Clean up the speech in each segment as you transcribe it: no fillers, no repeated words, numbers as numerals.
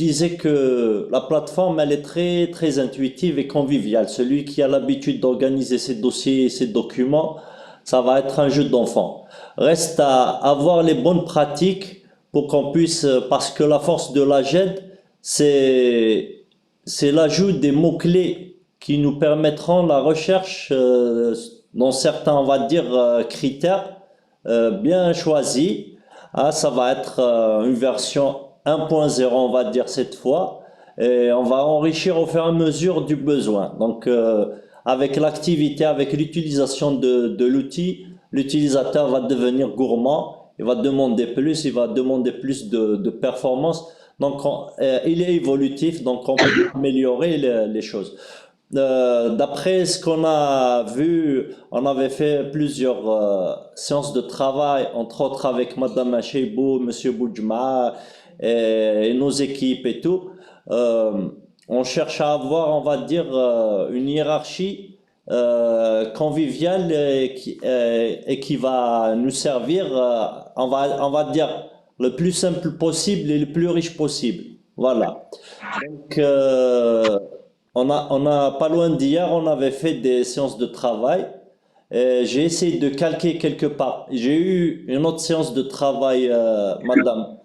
disais que la plateforme, elle est très, très intuitive et conviviale. Celui qui a l'habitude d'organiser ses dossiers et ses documents, ça va être un jeu d'enfant. Reste à avoir les bonnes pratiques pour qu'on puisse, parce que la force de la GED, c'est, c'est l'ajout des mots-clés qui nous permettront la recherche dans certains, on va dire, critères bien choisis. Ah, ça va être une version 1.0, on va dire cette fois, et on va enrichir au fur et à mesure du besoin. Donc, avec l'activité, avec l'utilisation de l'outil, l'utilisateur va devenir gourmand, il va demander plus de performance. Donc, il est évolutif, donc on peut améliorer les choses. D'après ce qu'on a vu, on avait fait plusieurs séances de travail, entre autres avec Madame Cheibou, Monsieur Boudjma et nos équipes et tout. Euh, on cherche à avoir, on va dire, une hiérarchie conviviale et qui va nous servir, on va dire, le plus simple possible et le plus riche possible. Voilà. Donc, on a pas loin d'hier, on avait fait des séances de travail. Et j'ai essayé de calquer quelque part. J'ai eu une autre séance de travail, madame,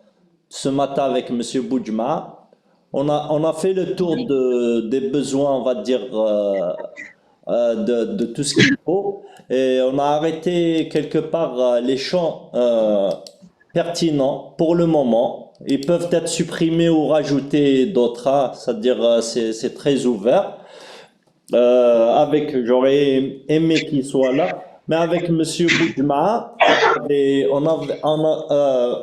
ce matin avec monsieur Boudjma. On a fait le tour des besoins, on va dire, de tout ce qu'il faut. Et on a arrêté quelque part les champs pertinents pour le moment. Ils peuvent être supprimés ou rajoutés d'autres, hein, c'est-à-dire c'est très ouvert. J'aurais aimé qu'il soit là, mais avec Monsieur Boudjma,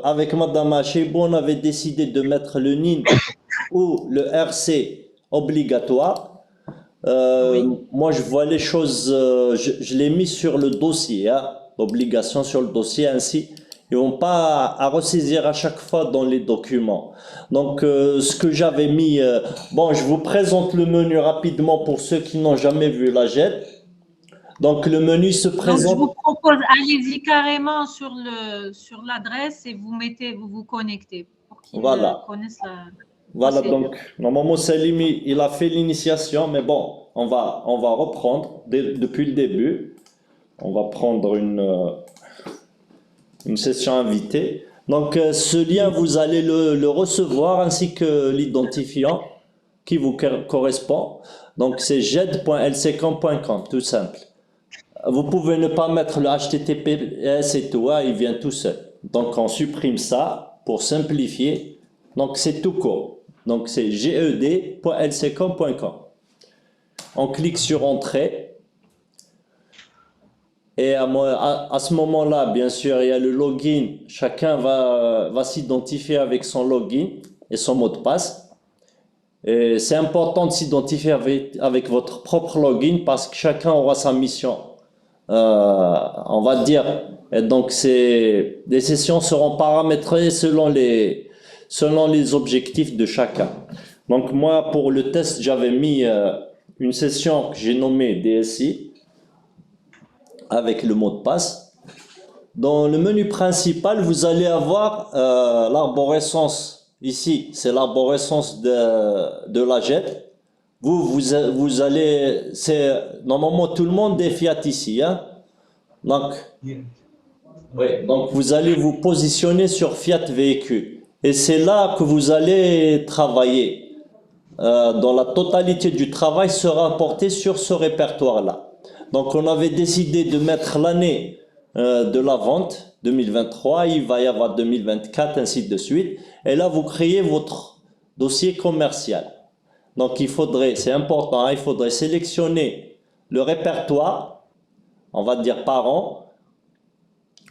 avec Madame Achebou, on avait décidé de mettre le NIN ou le RC obligatoire. Moi, je vois les choses, je l'ai mis sur le dossier, hein, l'obligation sur le dossier ainsi. Ils vont pas à ressaisir à chaque fois dans les documents. Donc, ce que j'avais mis, bon, je vous présente le menu rapidement pour ceux qui n'ont jamais vu la JET. Donc, le menu se Donc, je vous présente. propose, allez-y carrément sur l'adresse et vous vous connectez pour qu'ils Voilà. connaissent la Voilà, procédure. donc, normalement, Salim, il a fait l'initiation, mais bon, on va reprendre depuis le début. On va prendre une session invitée. Donc, ce lien, vous allez le recevoir ainsi que l'identifiant qui vous correspond. Donc, c'est jed.lccom.com, tout simple. Vous pouvez ne pas mettre le HTTPS et tout, hein, il vient tout seul. Donc, on supprime ça pour simplifier. Donc, c'est tout court. Donc, c'est ged.lccom.com. On clique sur Entrée. Et à ce moment-là, bien sûr, il y a le login. Chacun va s'identifier avec son login et son mot de passe. Et c'est important de s'identifier avec votre propre login parce que chacun aura sa mission. On va dire. Et donc, les sessions seront paramétrées selon les objectifs de chacun. Donc, moi, pour le test, j'avais mis une session que j'ai nommée DSI avec le mot de passe. Dans le menu principal, vous allez avoir l'arborescence. Ici, c'est l'arborescence de la jet. Vous allez, normalement tout le monde est Fiat ici, hein. Donc, donc vous allez vous positionner sur Fiat véhicule. Et c'est là que vous allez travailler. Dans la totalité du travail sera porté sur ce répertoire-là. Donc on avait décidé de mettre l'année de la vente 2023, il va y avoir 2024, ainsi de suite. Et là, vous créez votre dossier commercial. Donc c'est important, hein, il faudrait sélectionner le répertoire, on va dire par an,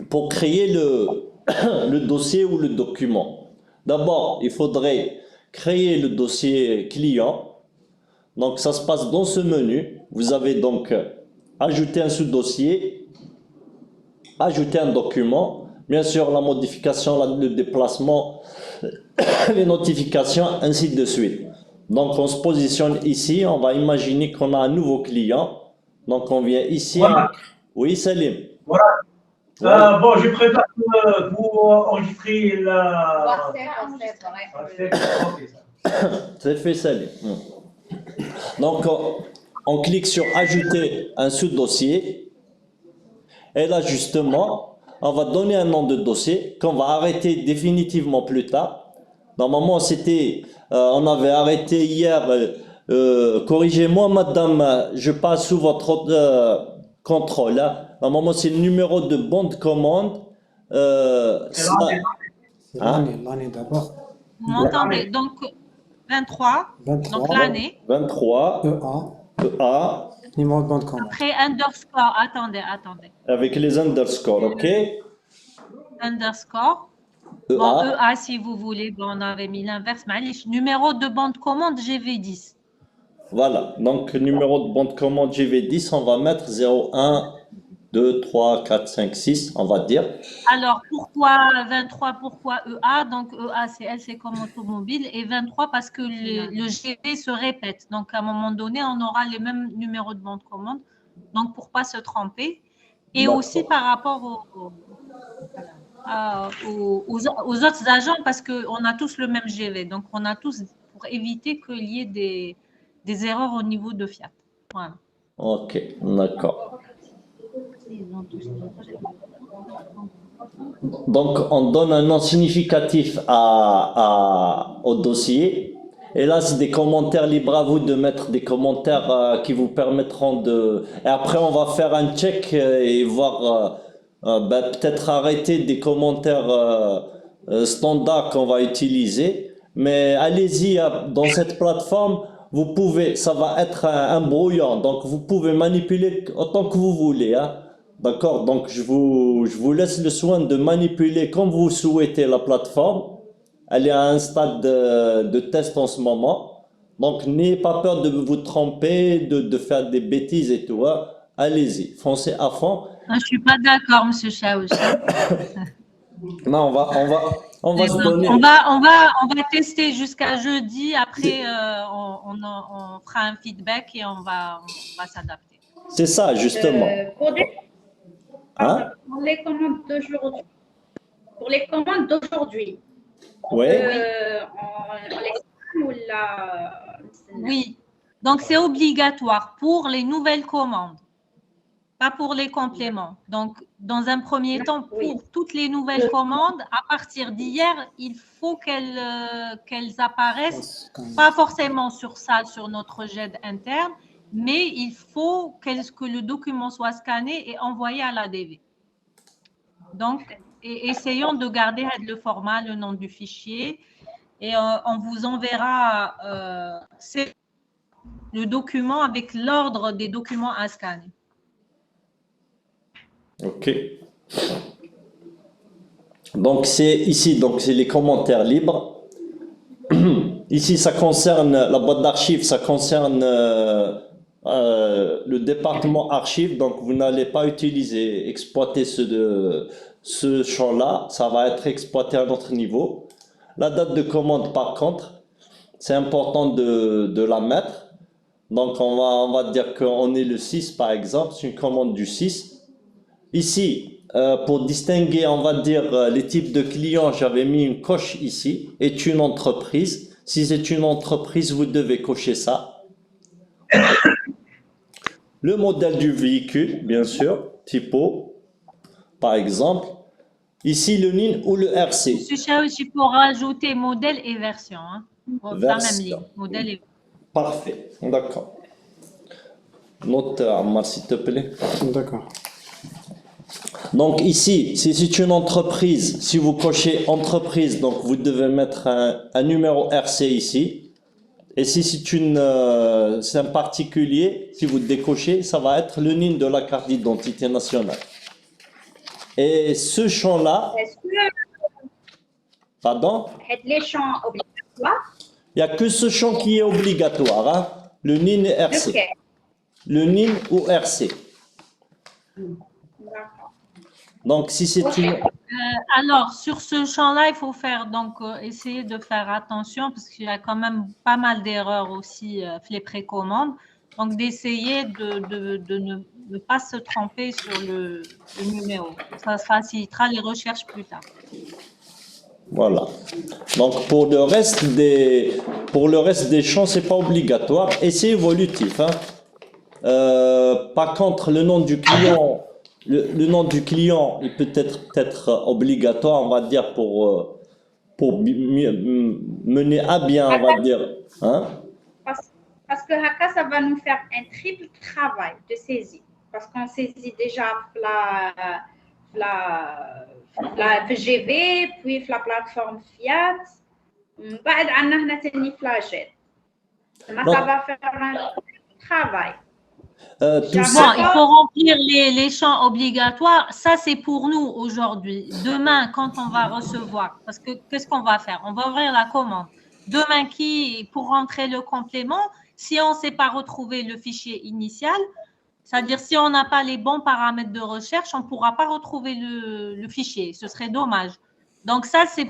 pour créer le dossier ou le document. D'abord, il faudrait créer le dossier client. Donc ça se passe dans ce menu. Vous avez donc ajouter un sous-dossier, ajouter un document, bien sûr la modification, le déplacement, les notifications, ainsi de suite. Donc on se positionne ici, on va imaginer qu'on a un nouveau client. Donc on vient ici. Voilà. Oui, Salim. Voilà. Voilà. Bon, je prépare pour enregistrer la. Parfait, parfait, Parfait. Ok, ça. C'est fait salé. Donc, on clique sur ajouter un sous-dossier. Et là, justement, on va donner un nom de dossier qu'on va arrêter définitivement plus tard. Normalement, on avait arrêté hier. Corrigez-moi, madame, je passe sous votre contrôle, hein. Normalement, c'est le numéro de bon de commande. C'est Hein? l'année d'abord. Vous m'entendez? Donc, 23, donc 23, l'année. 23 EA, EA numéro de bande commande. Après, underscore, attendez. avec les underscores, ok? Underscore. Bon, EA, EA, si vous voulez, bon, on avait mis l'inverse. معليش. Numéro de bande commande GV10. voilà. Donc, numéro de bon de commande GV10, on va mettre 01, 2, 3, 4, 5, 6, on va dire. Alors, pourquoi 23, pourquoi EA? Donc, EA, c'est comme automobile, et 23 parce que le GV se répète. Donc, à un moment donné, on aura les mêmes numéros de bande commande. Donc, pour ne pas se tromper. Et D'accord. aussi par rapport aux autres agents, parce qu'on a tous le même GV. Donc, on a tous, pour éviter qu'il y ait des erreurs au niveau de Fiat. Voilà. Ok, d'accord. Donc, on donne un nom significatif au dossier. Et là, c'est des commentaires libres à vous de mettre des commentaires qui vous permettront de... Et après, on va faire un check et voir, peut-être arrêter des commentaires standards qu'on va utiliser. Mais allez-y, dans cette plateforme, vous pouvez, ça va être un brouillon. Donc, vous pouvez manipuler autant que vous voulez, hein. D'accord, donc je vous laisse le soin de manipuler comme vous souhaitez la plateforme. Elle est à un stade de test en ce moment. Donc n'ayez pas peur de vous tromper, de faire des bêtises et tout, hein. Allez-y, foncez à fond. Je ne suis pas d'accord, M. Chaouch. Non, on va se donner. On va tester jusqu'à jeudi. Après, on fera un feedback et on va s'adapter. C'est ça, justement. Hein? Pour les commandes d'aujourd'hui. Pour les commandes d'aujourd'hui. Oui. On les scanne ou la... Oui. Donc, c'est obligatoire pour les nouvelles commandes, pas pour les compléments. Donc, dans un premier temps, pour toutes les nouvelles commandes, à partir d'hier, il faut qu'elles apparaissent, pas forcément sur notre GED interne, mais il faut que le document soit scanné et envoyé à l'ADV. Donc, essayons de garder le format, le nom du fichier, et on vous enverra le document avec l'ordre des documents à scanner. Ok. Donc c'est ici, donc c'est les commentaires libres. Ici, ça concerne la boîte d'archives, ça concerne le département archives. Donc vous n'allez pas exploiter ce champ-là. Ça va être exploité à un autre niveau. La date de commande, par contre, c'est important de la mettre. Donc on va dire qu'on est le 6 par exemple, c'est une commande du 6. Ici, pour distinguer, on va dire, les types de clients, j'avais mis une coche ici, est une entreprise. Si c'est une entreprise, vous devez cocher ça. Le modèle du véhicule, bien sûr, typo, par exemple. Ici, le NIN ou le RC. Monsieur Chaouch, il faut rajouter modèle et version. Hein, dans la même ligne. Modèle et... Parfait, d'accord. Note, Ammar, s'il te plaît. D'accord. Donc ici, si c'est une entreprise, si vous cochez entreprise, donc vous devez mettre un numéro RC ici. Et si c'est un particulier, si vous décochez, ça va être le NIN de la carte d'identité nationale. Et ce champ-là... Pardon? Les champs obligatoires. Il n'y a que ce champ qui est obligatoire, hein? Le NIN et RC. Okay. Le NIN ou RC. Donc, si c'est une... alors, sur ce champ-là, il faut faire, donc, essayer de faire attention parce qu'il y a quand même pas mal d'erreurs aussi les précommandes. Donc, d'essayer de ne pas se tromper sur le numéro. Ça facilitera les recherches plus tard. Voilà. Donc pour le reste des champs, c'est pas obligatoire et c'est évolutif, hein. Par contre, le nom du client, le nom du client, il peut être peut-être obligatoire, on va dire pour mener à bien, on va dire, hein. Parce que haka, ça va nous faire un triple travail de saisie. Parce qu'on saisit déjà la VGV, puis la plateforme Fiat. بعد عنا هنا تاني فلاجات. Ça va faire un travail. Bon, il faut remplir les champs obligatoires. Ça, c'est pour nous aujourd'hui. Demain, quand on va recevoir, parce que qu'est-ce qu'on va faire? On va ouvrir la commande. Demain, pour rentrer le complément, si on ne sait pas retrouver le fichier initial, c'est-à-dire si on n'a pas les bons paramètres de recherche, on ne pourra pas retrouver le fichier. Ce serait dommage. Donc ça, c'est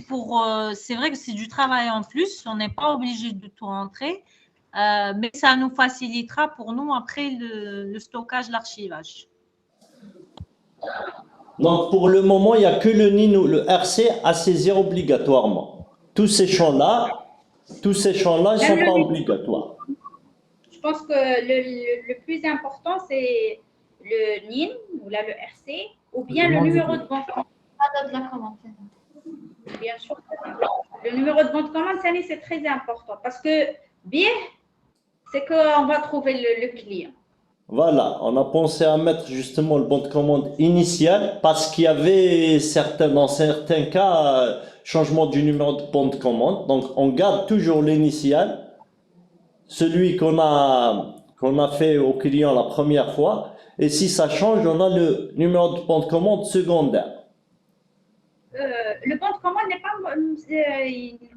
vrai que c'est du travail en plus. On n'est pas obligé de tout rentrer. Mais ça nous facilitera pour nous après le stockage, l'archivage. Donc pour le moment, il n'y a que le NIN ou le RC à saisir obligatoirement. Tous ces champs-là ne sont pas obligatoires. Je pense que le plus important, c'est le NIN ou là, le RC ou bien le numéro de bon de commande. Bien sûr. Le numéro de bon de commande, c'est très important parce que bien, c'est qu'on va trouver le client. Voilà, on a pensé à mettre justement le bon de commande initial parce qu'il y avait dans certains cas, changement du numéro de bon de commande. Donc, on garde toujours l'initial, celui qu'on a fait au client la première fois. Et si ça change, on a le numéro de bon de commande secondaire. Le bon de commande n'est pas,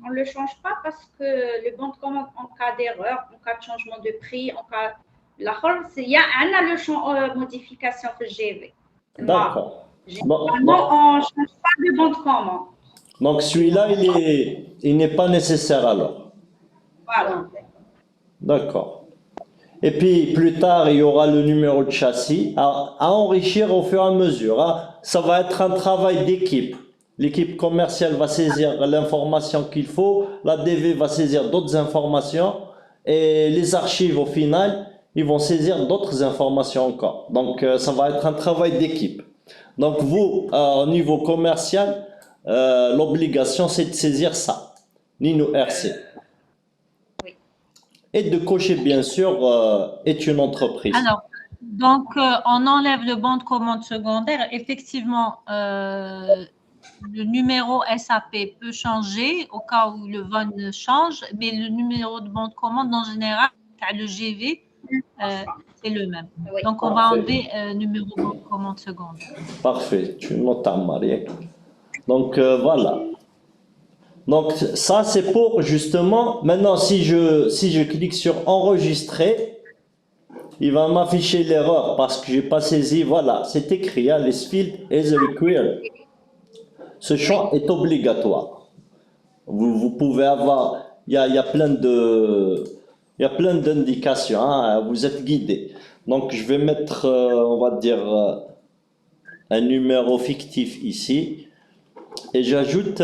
on ne le change pas parce que le bon de commande en cas d'erreur, en cas de changement de prix, en cas il y a le champ modification que j'ai. D'accord. Normalement, on ne change pas le bon de commande. Donc celui-là, il n'est pas nécessaire alors. Voilà. D'accord. Et puis plus tard, il y aura le numéro de châssis à enrichir au fur et à mesure, hein. Ça va être un travail d'équipe. L'équipe commerciale va saisir l'information qu'il faut, la DV va saisir d'autres informations et les archives au final, ils vont saisir d'autres informations encore. Donc ça va être un travail d'équipe. Donc vous, au niveau commercial, l'obligation c'est de saisir ça, NIN RC. Et de cocher bien sûr est une entreprise. Alors, donc on enlève le bon de commande secondaire. Effectivement, le numéro SAP peut changer au cas où le VON change, mais le numéro de bon de commande en général, le GV, c'est le même. Donc, on va enlever numéro de bon de commande secondaire. Parfait, tu notes à Marie. Donc, voilà. Donc, ça, c'est pour justement, maintenant, si je clique sur enregistrer, il va m'afficher l'erreur parce que j'ai pas saisi, voilà, c'est écrit, hein, this field is required. Ce champ est obligatoire. Vous pouvez avoir, il y a plein d'indications, hein, vous êtes guidé. Donc je vais mettre, on va dire, un numéro fictif ici. Et j'ajoute,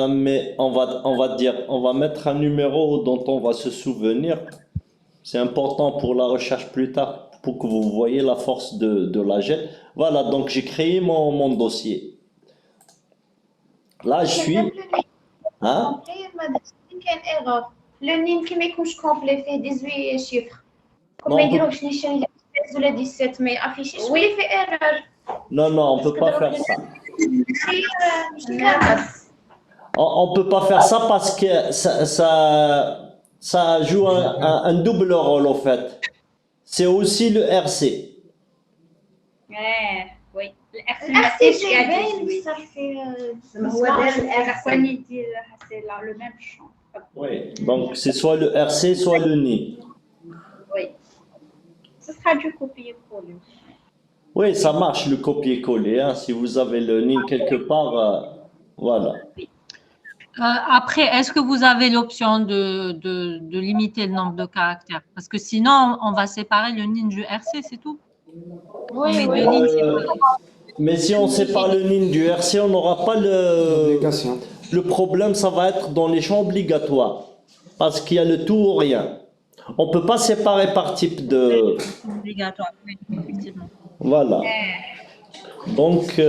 mais on va mettre un numéro dont on va se souvenir. C'est important pour la recherche plus tard, pour que vous voyez la force de la jet. Voilà, donc j'ai créé mon dossier. Là, je suis. Hein? Le NIN qui m'écoute complet fait 18 chiffres. Comment dire que je n'ai pas le 17, mais affiché, je vais faire erreur. Non, on ne peut pas faire ça. On ne peut pas faire ça parce que ça joue un double rôle, en fait. C'est aussi le RC. Oui. الأرسي جايبين صافي c'est là le même champ. Oui, donc c'est soit le RC, soit le NIN. Oui. Ce sera du copier-coller. Oui, ça marche le copier-coller. Hein. Si vous avez le NIN quelque part, voilà. Après, est-ce que vous avez l'option de limiter le nombre de caractères? Parce que sinon, on va séparer le NIN du RC, c'est tout. Oui. Mais si on sépare le NIN du RC, on n'aura pas le problème, ça va être dans les champs obligatoires. Parce qu'il y a le tout ou rien. On ne peut pas séparer par type de... Obligatoire, oui, effectivement. Voilà. Donc,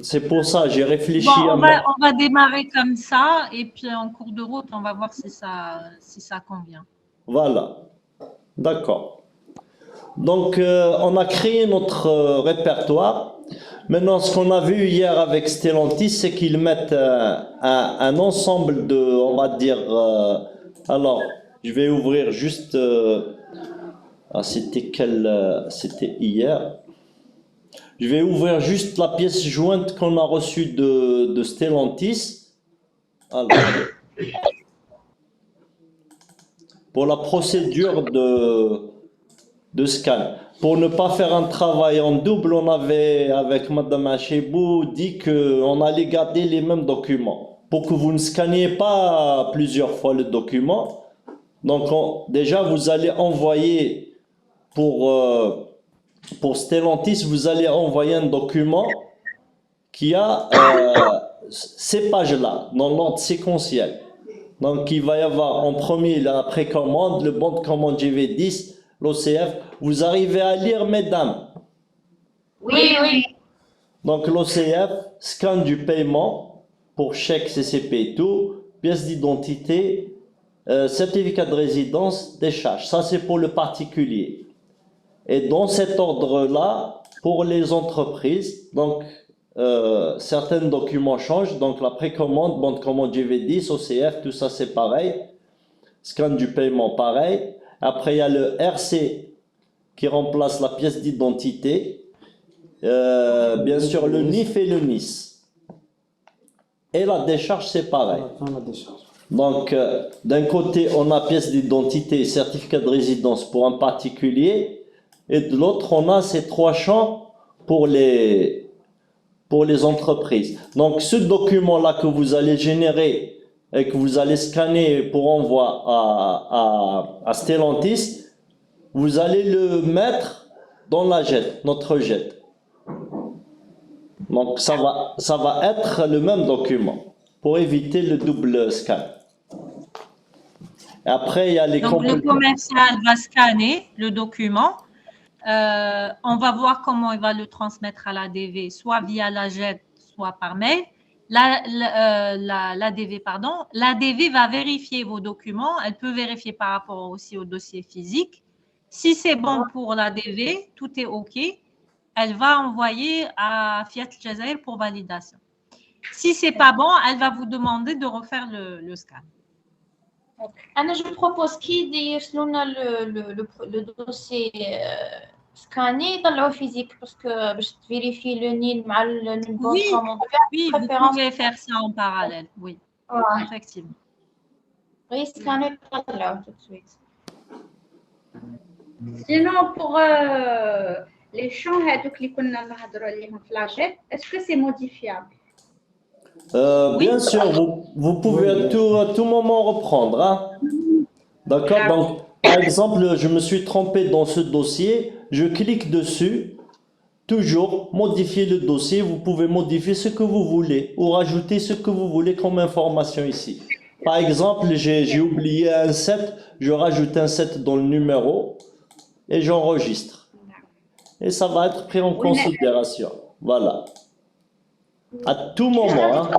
c'est pour ça, j'ai réfléchi Bon, à... on va démarrer comme ça et puis en cours de route, on va voir si ça convient. Voilà. D'accord. Donc, on a créé notre répertoire. Maintenant, ce qu'on a vu hier avec Stellantis, c'est qu'ils mettent un ensemble de, on va dire... alors, je vais ouvrir juste... c'était hier. Je vais ouvrir juste la pièce jointe qu'on a reçue de Stellantis. Alors, pour la procédure de scan. Pour ne pas faire un travail en double, on avait, avec Madame Achebou, dit qu'on allait garder les mêmes documents. Pour que vous ne scanniez pas plusieurs fois le document. Donc, déjà, vous allez envoyer pour Stellantis, vous allez envoyer un document qui a ces pages-là, dans l'ordre séquentiel. Donc, il va y avoir en premier la précommande, le bon de commande GV10, l'OCF. Vous arrivez à lire, mesdames? Oui, oui. Donc, l'OCF, scan du paiement pour chèque, CCP et tout, pièce d'identité, certificat de résidence, décharge. Ça, c'est pour le particulier. Et dans cet ordre-là, pour les entreprises, donc, certains documents changent. Donc, la précommande, bon de commande GV10, OCF, tout ça, c'est pareil. Scan du paiement, pareil. Après, il y a le RC qui remplace la pièce d'identité. Bien sûr, le NIF et le NIS. Et la décharge, c'est pareil. Donc, d'un côté, on a pièce d'identité, certificat de résidence pour un particulier. Et de l'autre, on a ces trois champs pour les entreprises. Donc, ce document-là que vous allez générer et que vous allez scanner pour envoi à Stellantis, vous allez le mettre dans la JET, notre JET. Donc, ça va être le même document pour éviter le double scan. Et après, il y a les Donc, le commercial va scanner le document. On va voir comment il va le transmettre à l'ADV, soit via la JET, soit par mail. L'ADV, pardon. L'ADV va vérifier vos documents. Elle peut vérifier par rapport aussi au dossier physique. Si c'est bon pour l'ADV, tout est OK. Elle va envoyer à Fiat Jazair pour validation. Si ce n'est pas bon, elle va vous demander de refaire le scan. Je propose qu'il dise le dossier scanné dans le physique parce que je vérifie le NIL avec le bon commande. Oui, vous pouvez faire ça en parallèle, oui, effectivement. Oui, scanner là tout de suite. Sinon, pour les champs est-ce que c'est modifiable? Bien sûr, vous pouvez à tout moment reprendre. Hein? D'accord? Donc, par exemple, je me suis trompé dans ce dossier, je clique dessus, toujours modifier le dossier, vous pouvez modifier ce que vous voulez ou rajouter ce que vous voulez comme information ici. Par exemple, j'ai oublié un 7, je rajoute un 7 dans le numéro et j'enregistre. Et ça va être pris en considération. Voilà. À tout moment. Hein.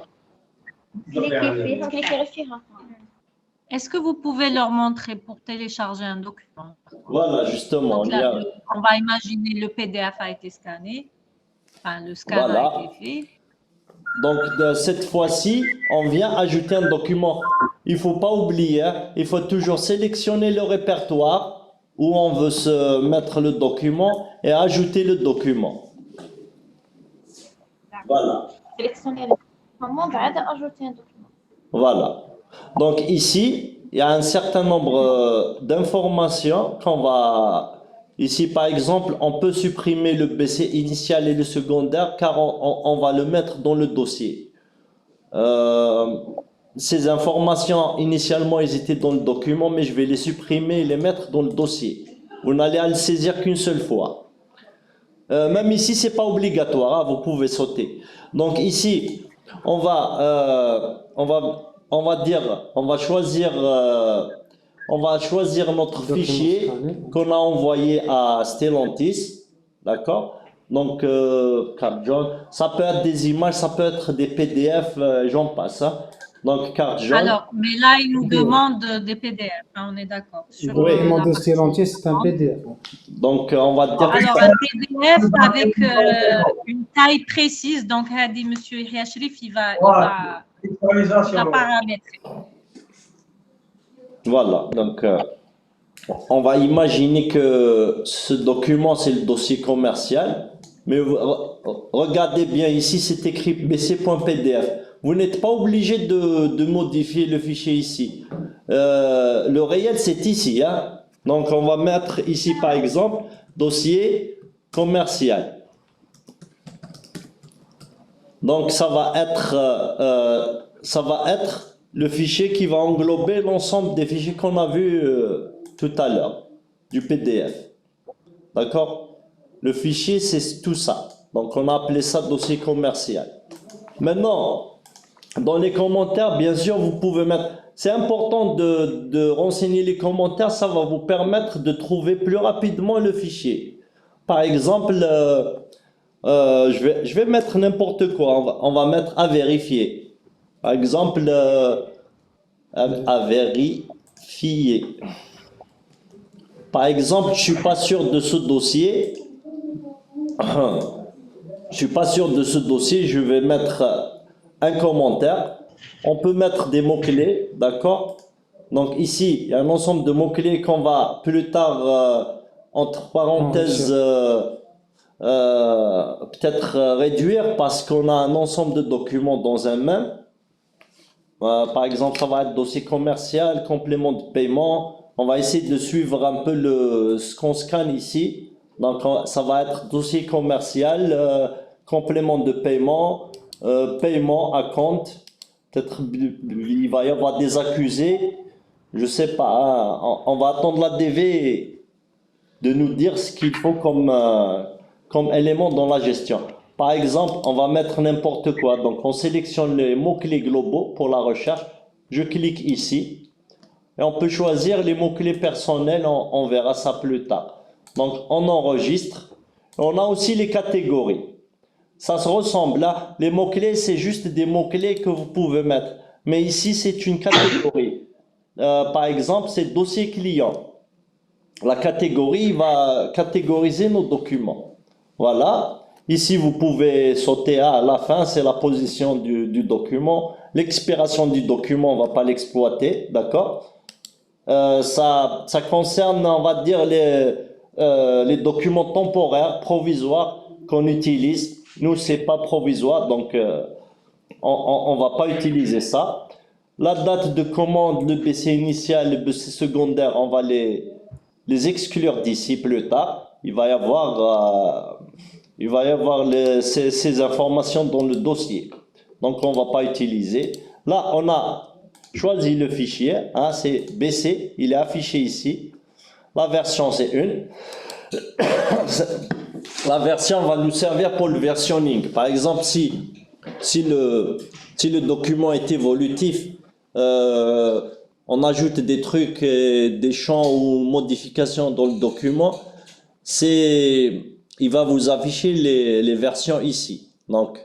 Est-ce que vous pouvez leur montrer pour télécharger un document? Voilà, justement. Donc là, on va imaginer le PDF a été scanné. Enfin, le scan a été fait. Donc, cette fois-ci, on vient ajouter un document. Il ne faut pas oublier, hein, il faut toujours sélectionner le répertoire où on veut se mettre le document et ajouter le document. Voilà. Sélectionner le document, ajouter un document. Voilà. Donc ici, il y a un certain nombre d'informations qu'on va... Ici, par exemple, on peut supprimer le BC initial et le secondaire car on va le mettre dans le dossier. Ces informations, initialement, elles étaient dans le document, mais je vais les supprimer et les mettre dans le dossier. Vous n'allez à le saisir qu'une seule fois. Même ici, ce n'est pas obligatoire, hein, vous pouvez sauter. Donc ici, on va dire, on va choisir notre Document fichier scanné. qu'on a envoyé à Stellantis, d'accord? Donc, carte jaune, ça peut être des images, ça peut être des PDF, j'en passe, hein. Donc, carte jaune, Alors, mais là, il nous PDF. demande des PDF, hein, on est d'accord. Le Sur document la de partie Stellantis, c'est un commande. PDF. donc on va dire Alors, un PDF avec une taille précise. Donc, Hadi, monsieur Yahya Cherif, il va paramétrer. voilà. Donc, on va imaginer que ce document, c'est le dossier commercial. Mais regardez bien ici, c'est écrit bc.pdf. Vous n'êtes pas obligé de modifier le fichier ici. Le réel, c'est ici, hein. Donc, on va mettre ici, par exemple, dossier commercial. Donc, ça va être le fichier qui va englober l'ensemble des fichiers qu'on a vus tout à l'heure, du PDF. D'accord? Le fichier, c'est tout ça. Donc, on a appelé ça dossier commercial. Maintenant, dans les commentaires, bien sûr, vous pouvez mettre... C'est important de renseigner les commentaires, ça va vous permettre de trouver plus rapidement le fichier. Par exemple, je vais mettre n'importe quoi, on va mettre à vérifier. Par exemple, à vérifier. Par exemple, je suis pas sûr de ce dossier. Je suis pas sûr de ce dossier, je vais mettre un commentaire. On peut mettre des mots-clés, d'accord? Donc ici, il y a un ensemble de mots-clés qu'on va plus tard, entre parenthèses, peut-être réduire parce qu'on a un ensemble de documents dans un même. Par exemple, ça va être dossier commercial, complément de paiement. On va essayer de suivre un peu ce qu'on scanne ici. Donc, ça va être dossier commercial, complément de paiement, paiement à compte. Peut-être il va y avoir des accusés. Je sais pas, hein. On va attendre la DV de nous dire ce qu'il faut comme élément dans la gestion. Par exemple, on va mettre n'importe quoi. Donc, on sélectionne les mots-clés globaux pour la recherche. Je clique ici. Et on peut choisir les mots-clés personnels. On verra ça plus tard. Donc, on enregistre. On a aussi les catégories. Ça se ressemble là. Les mots-clés, c'est juste des mots-clés que vous pouvez mettre. Mais ici, c'est une catégorie. Par exemple, c'est dossier client. La catégorie va catégoriser nos documents. Voilà. Ici, vous pouvez sauter à la fin, c'est la position du document. L'expiration du document, on ne va pas l'exploiter, d'accord? Ça concerne, on va dire, les documents temporaires, provisoires qu'on utilise. Nous, c'est pas provisoire, donc on va pas utiliser ça. La date de commande, le BC initial, le BC secondaire, on va les exclure d'ici plus tard. Il va y avoir ces informations dans le dossier. Donc, on ne va pas utiliser. Là, on a choisi le fichier. Hein, c'est BC. Il est affiché ici. La version, c'est une. La version va nous servir pour le versionning. Par exemple, si le document est évolutif, on ajoute des trucs, des champs ou modifications dans le document, il va vous afficher les versions ici. Donc,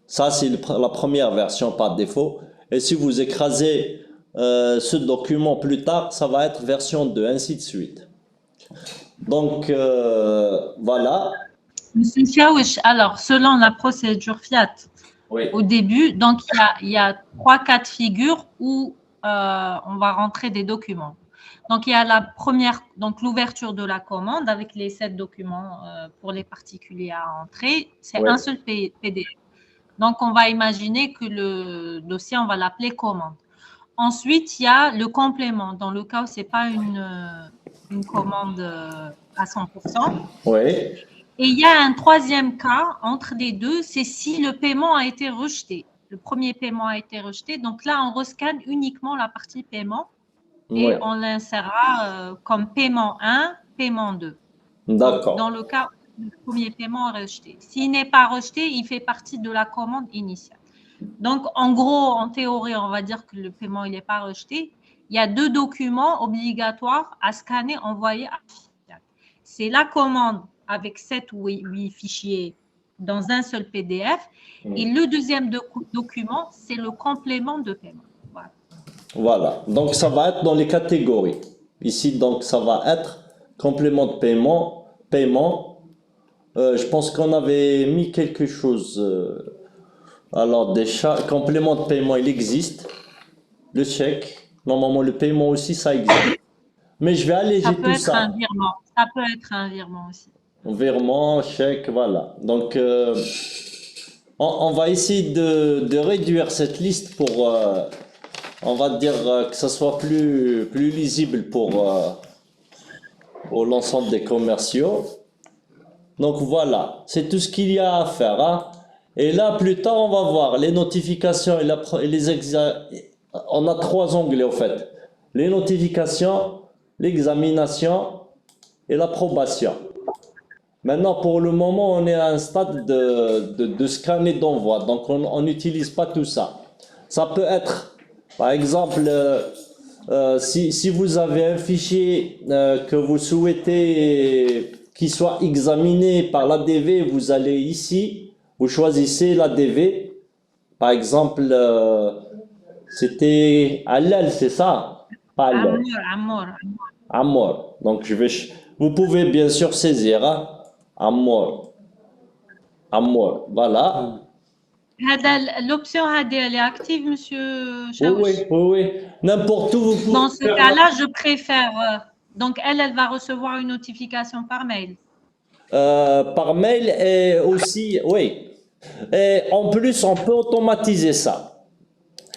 ça, c'est la première version par défaut. Et si vous écrasez ce document plus tard, ça va être version 2, ainsi de suite. Donc, voilà. Monsieur Chaouch, alors, selon la procédure Fiat, Oui. au début, donc il y a 3 cas de figure où on va rentrer des documents. Donc, il y a la première, donc l'ouverture de la commande avec les 7 documents pour les particuliers à entrer. C'est Oui. un seul PDF. Donc, on va imaginer que le dossier, on va l'appeler commande. Ensuite, il y a le complément, dans le cas où ce n'est pas une commande à 100%. Oui. Et il y a un troisième cas entre les deux, c'est si le paiement a été rejeté. Le premier paiement a été rejeté. Donc là, on rescanne uniquement la partie paiement et Oui. on l'insérera comme paiement 1, paiement 2. D'accord. Dans le cas où le premier paiement est rejeté. S'il n'est pas rejeté, il fait partie de la commande initiale. Donc, en gros, en théorie, on va dire que le paiement il n'est pas rejeté. Il y a 2 documents obligatoires à scanner, envoyer à Fiat. C'est la commande avec 7 ou 8 fichiers dans un seul PDF. Et le deuxième document, c'est le complément de paiement. Voilà. Voilà. Donc, ça va être dans les catégories. Ici, donc, ça va être complément de paiement. Je pense qu'on avait mis quelque chose. Alors, complément de paiement, il existe. Le chèque. Normalement, le paiement aussi, ça existe. Mais je vais alléger tout ça. Un virement. Ça peut être un virement aussi. Virement, chèque, voilà. Donc, on va essayer de réduire cette liste pour, on va dire, que ça soit plus lisible pour l'ensemble des commerciaux. Donc voilà, c'est tout ce qu'il y a à faire. Hein. Et là, plus tard, on va voir les notifications et les on a 3 onglets, au fait. Les notifications, l'examination et l'approbation. Maintenant, pour le moment, on est à un stade de scan et d'envoi. Donc, on n'utilise pas tout ça. Ça peut être, par exemple, si vous avez un fichier que vous souhaitez qu'il soit examiné par l'ADV, vous allez ici, vous choisissez l'ADV. Par exemple, c'était Halal, c'est ça? Pas Halal. Amour. Donc, vous pouvez bien sûr saisir. Hein? Amour, voilà. L'option AD, elle est active, monsieur Chaouch? Oui. N'importe où vous pouvez. Dans ce cas-là, je préfère. Donc, elle va recevoir une notification par mail. Par mail et aussi, oui. Et en plus, on peut automatiser ça.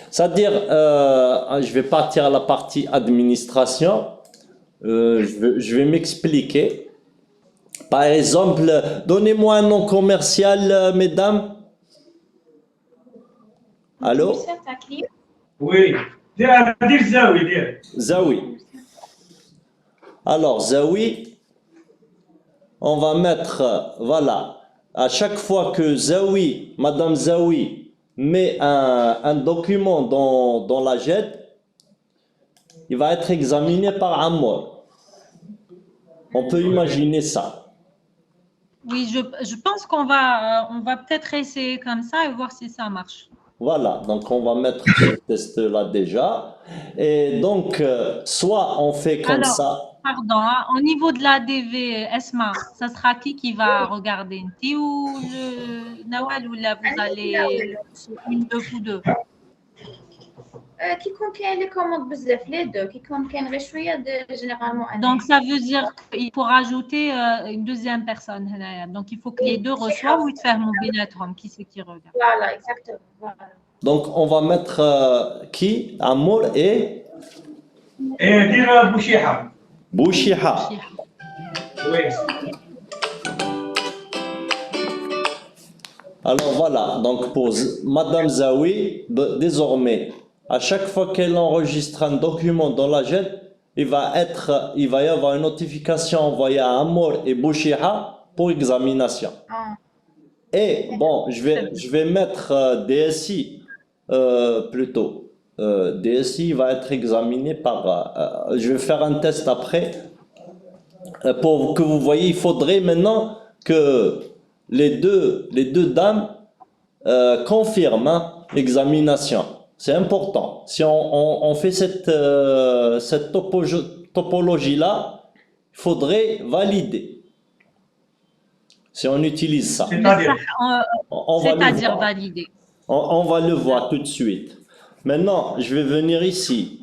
C'est-à-dire, je vais partir à la partie administration. Je vais m'expliquer. Par exemple, donnez-moi un nom commercial, mesdames. Allô? Oui. Zawi. Alors, Zawi, on va mettre, voilà, à chaque fois que Madame Zawi met un document dans la JED, il va être examiné par Amour. On peut imaginer ça. Oui, je pense qu'on va peut-être essayer comme ça et voir si ça marche. Voilà, donc on va mettre ce test-là déjà. Et donc, soit on fait comme ça. Pardon, hein, au niveau de la DV, Esma, ça sera qui va regarder? Nti ou le Nawal, ou là vous allez une, deux ou deux? Qui contient les commandes بزاف les deux qui contient غير شويه généralement. Donc ça veut dire qu'il faut rajouter une deuxième personne. Donc il faut que les deux reçoivent ou faire mon binatom, qui c'est qui regarde. Voilà, exactement. Voilà. Donc on va mettre qui? Amour et dire Bouchiha. Bouchiha. Oui. Alors voilà, donc pour Madame Zawi, désormais, à chaque fois qu'elle enregistre un document dans la JED, il va y avoir une notification envoyée à Amour et Bouchiha pour examination. Et bon, je vais mettre DSI plutôt. DSI va être examiné par... je vais faire un test après. Pour que vous voyez, il faudrait maintenant que les deux dames confirment l'examination. C'est important. Si on fait cette topologie-là, il faudrait valider. Si on utilise ça. C'est-à-dire valider. On va le voir tout de suite. Maintenant, je vais venir ici.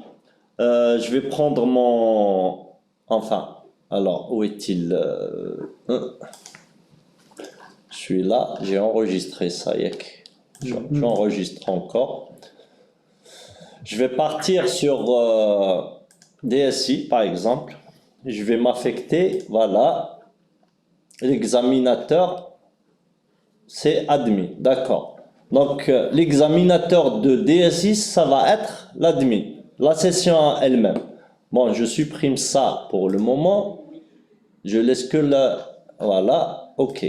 Je vais prendre mon... Enfin, alors, où est-il? Je suis là, j'ai enregistré ça. J'enregistre encore. Je vais partir sur DSI, par exemple. Je vais m'affecter, voilà. L'examinateur, c'est admin, d'accord. Donc, l'examinateur de DSI, ça va être l'admin, la session elle-même. Bon, je supprime ça pour le moment. Je laisse que le... Voilà, OK.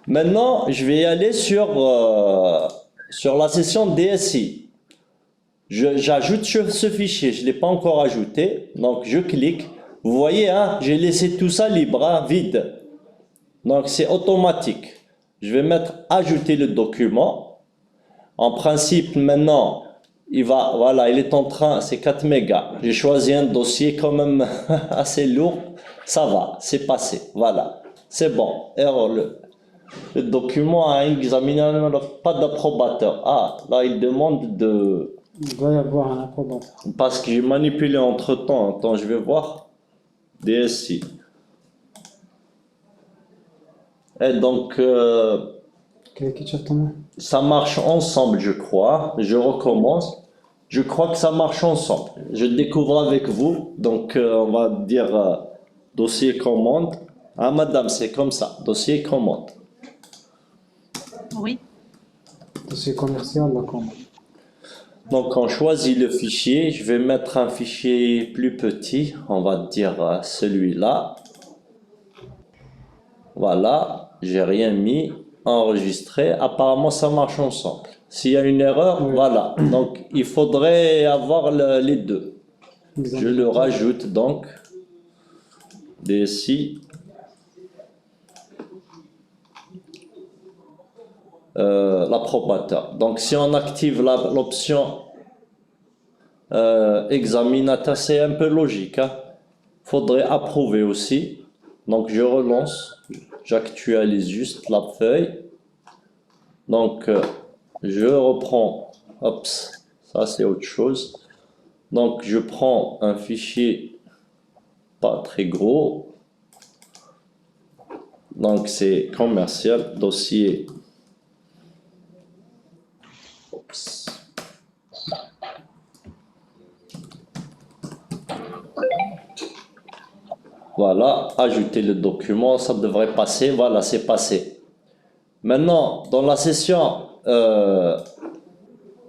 Maintenant, je vais aller sur sur la session DSI, j'ajoute ce fichier, je ne l'ai pas encore ajouté, donc je clique. Vous voyez, hein, j'ai laissé tout ça libre, hein, vide. Donc c'est automatique. Je vais mettre ajouter le document. En principe, maintenant, voilà, il est en train, c'est 4 mégas. J'ai choisi un dossier quand même assez lourd. Ça va, c'est passé. Voilà, c'est bon. Erreur, le document a examiné, pas d'approbateur. Ah, là, il demande de... Il doit y avoir un approbateur. Parce que j'ai manipulé entre-temps. Attends, je vais voir. DSI. Et donc, ça marche ensemble, je crois. Je recommence. Je crois que ça marche ensemble. Je découvre avec vous. Donc, on va dire dossier commande. Ah, madame, c'est comme ça. Dossier commande. Oui. Dossier commercial, la commande. Donc, on choisit le fichier. Je vais mettre un fichier plus petit. On va dire celui-là. Voilà. J'ai rien mis. Enregistré. Apparemment, ça marche ensemble. S'il y a une erreur, voilà. Donc, il faudrait avoir les deux. Je le rajoute donc. DSI. L'approbateur. Donc, si on active l'option examinateur, c'est un peu logique. Hein? Faudrait approuver aussi. Donc, je relance. J'actualise juste la feuille. Donc, je reprends. Hop, ça c'est autre chose. Donc, je prends un fichier pas très gros. Donc, c'est commercial, dossier. Oups. Voilà, ajouter le document, ça devrait passer. Voilà, c'est passé. Maintenant, dans la session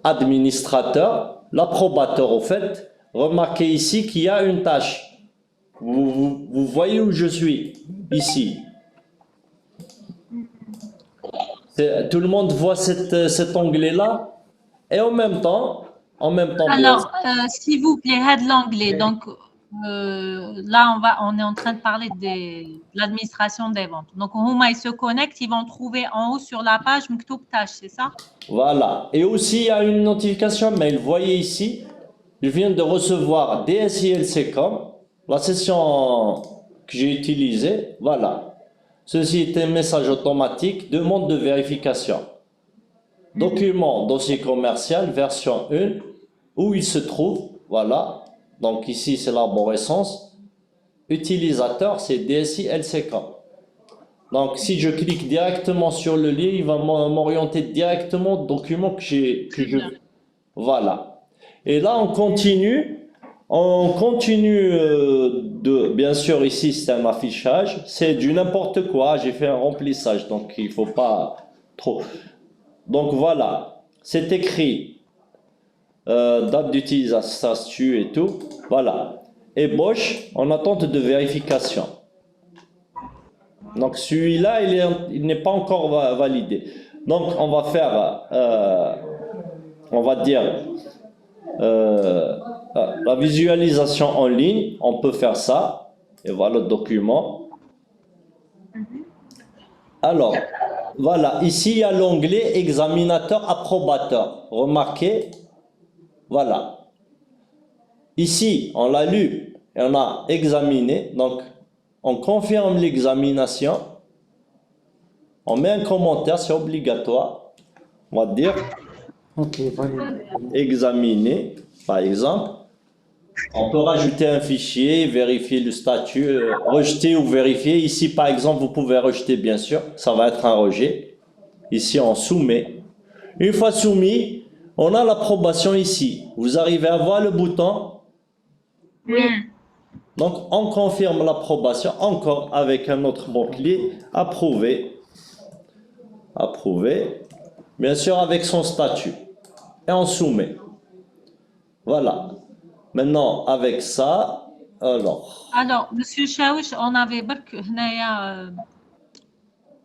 administrateur, l'approbateur, au fait, remarquez ici qu'il y a une tâche. Vous voyez où je suis, ici. Tout le monde voit cet onglet-là. Et en même temps. Alors, s'il vous plaît, aide l'onglet. Donc, là, on est en train de parler de l'administration des ventes. Donc, ils se connectent, ils vont trouver en haut sur la page Mktoub Tâche, c'est ça? Voilà. Et aussi, il y a une notification mail. Vous voyez ici, je viens de recevoir DSILCCOM, la session que j'ai utilisée. Voilà. Ceci est un message automatique, demande de vérification. Document, dossier commercial, version 1, où il se trouve. Voilà. Donc ici, c'est l'arborescence. Utilisateur, c'est DSILCCOM. Donc, si je clique directement sur le lien, il va m'orienter directement au document que je... Voilà. Et là, on continue. Bien sûr, ici, c'est un affichage. C'est du n'importe quoi. J'ai fait un remplissage, donc il ne faut pas trop... Donc, voilà. C'est écrit. Date d'utilisation, statut et tout. Voilà. Ébauche en attente de vérification. Donc celui-là, il n'est pas encore validé. Donc on va faire, on va dire, la visualisation en ligne. On peut faire ça. Et voilà le document. Alors, voilà, ici il y a l'onglet examinateur approbateur. Remarquez, voilà. Ici, on l'a lu et on a examiné. Donc, on confirme l'examination. On met un commentaire, c'est obligatoire. On va dire examiner, par exemple. On peut rajouter un fichier, vérifier le statut, rejeter ou vérifier. Ici, par exemple, vous pouvez rejeter, bien sûr. Ça va être un rejet. Ici, on soumet. Une fois soumis, on a l'approbation ici. Vous arrivez à voir le bouton? Oui. Donc, on confirme l'approbation encore avec un autre mot-clé, approuvé. Approuvé. Bien sûr, avec son statut. Et on soumet. Voilà. Maintenant, avec ça, alors... Alors, Monsieur Chaouch, on avait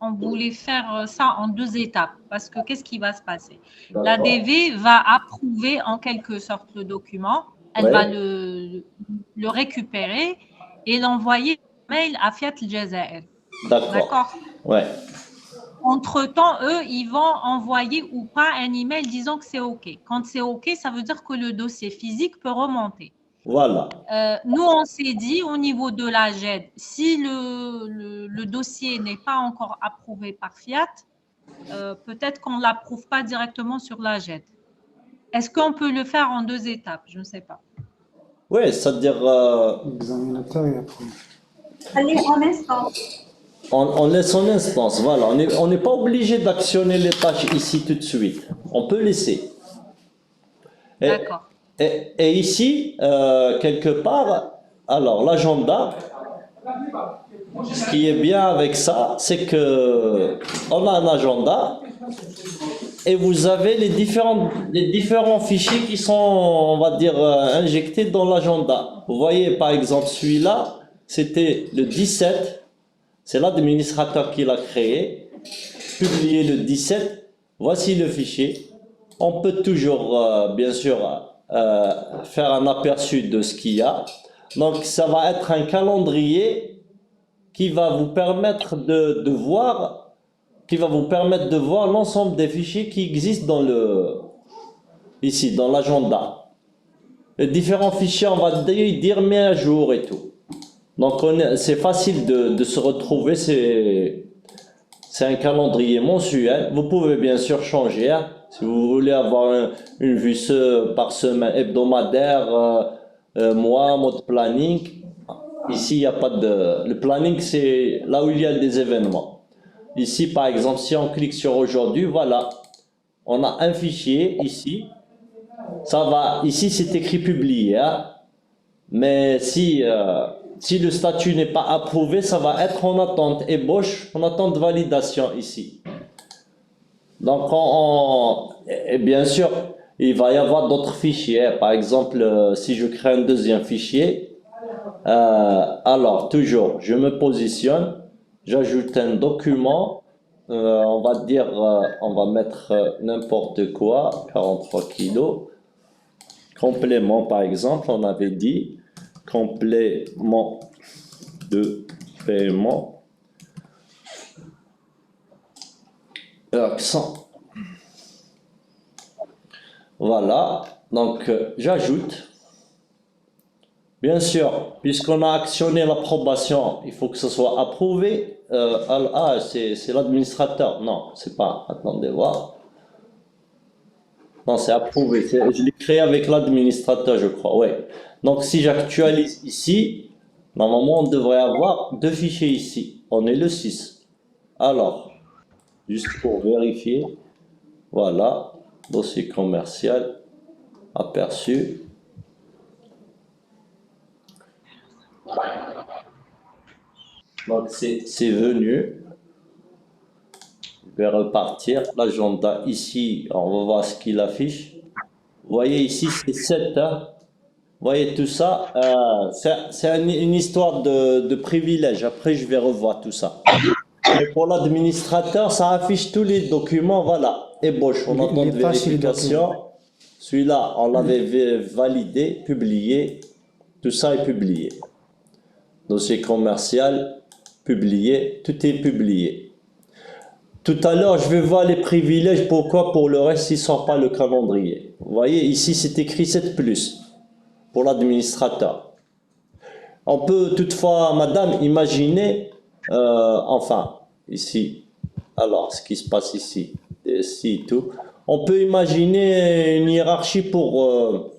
on voulait faire ça en 2 étapes. Parce que qu'est-ce qui va se passer? D'accord. L'ADV va approuver en quelque sorte le document. Elle Ouais. va le récupérer et l'envoyer mail à Fiat El Jazair. D'accord. D'accord? Ouais. Entre-temps, eux, ils vont envoyer ou pas un email disant que c'est OK. Quand c'est OK, ça veut dire que le dossier physique peut remonter. Voilà. Nous, on s'est dit au niveau de la GED, si le dossier n'est pas encore approuvé par Fiat, peut-être qu'on ne l'approuve pas directement sur la GED. Est-ce qu'on peut le faire en 2 étapes? Je ne sais pas. Oui, c'est-à-dire, L'examinateur et après. Allez, en instant. on laisse en instance, voilà. On n'est pas obligé d'actionner les tâches ici tout de suite. On peut laisser. D'accord. Et ici, quelque part, alors l'agenda, ce qui est bien avec ça, c'est que on a un agenda et vous avez les différents fichiers qui sont, on va dire, injectés dans l'agenda. Vous voyez, par exemple, celui-là, c'était le 17, c'est l'administrateur qui l'a créé, publié le 17, voici le fichier. On peut toujours, bien sûr, faire un aperçu de ce qu'il y a. Donc, ça va être un calendrier qui va vous permettre de voir, l'ensemble des fichiers qui existent ici, dans l'agenda. Les différents fichiers, on va dire mis à jour et tout. Donc, c'est facile de se retrouver, c'est un calendrier mensuel. Vous pouvez bien sûr changer, hein. Si vous voulez avoir une vue par semaine, hebdomadaire, mois, mode planning. Ici, il n'y a pas de... Le planning, c'est là où il y a des événements. Ici, par exemple, si on clique sur aujourd'hui, voilà. On a un fichier ici. Ça va. Ici, c'est écrit publié, hein. Mais si le statut n'est pas approuvé, ça va être en attente ébauche, en attente de validation ici. Donc, et bien sûr, il va y avoir d'autres fichiers. Par exemple, si je crée un deuxième fichier, alors toujours, je me positionne, j'ajoute un document, on va dire, on va mettre n'importe quoi, 43 kilos, complément par exemple, on avait dit, complément de paiement. Accent. Voilà, donc j'ajoute. Bien sûr, puisqu'on a actionné l'approbation, il faut que ce soit approuvé. C'est l'administrateur. Non, c'est pas. Attendez voir. Non, c'est approuvé. Je l'ai créé avec l'administrateur, je crois. Oui. Donc si j'actualise ici, normalement on devrait avoir 2 fichiers ici. On est le 6. Alors. Juste pour vérifier, voilà, dossier commercial, aperçu. Donc c'est venu. Je vais repartir. L'agenda ici, on va voir ce qu'il affiche. Vous voyez ici, c'est 7. Hein? Vous voyez tout ça, c'est une histoire de privilège. Après, je vais revoir tout ça. Et pour l'administrateur, ça affiche tous les documents, voilà. Ébauche, on attend de vérification. Celui-là, on l'avait validé, publié. Tout ça est publié. Dossier commercial, publié, tout est publié. Tout à l'heure, je vais voir les privilèges. Pourquoi? Pour le reste, ils ne sont pas le calendrier. Vous voyez, ici, c'est écrit 7+, pour l'administrateur. On peut toutefois, madame, imaginer, enfin, ici, alors, ce qui se passe ici, ici, tout. On peut imaginer une hiérarchie pour...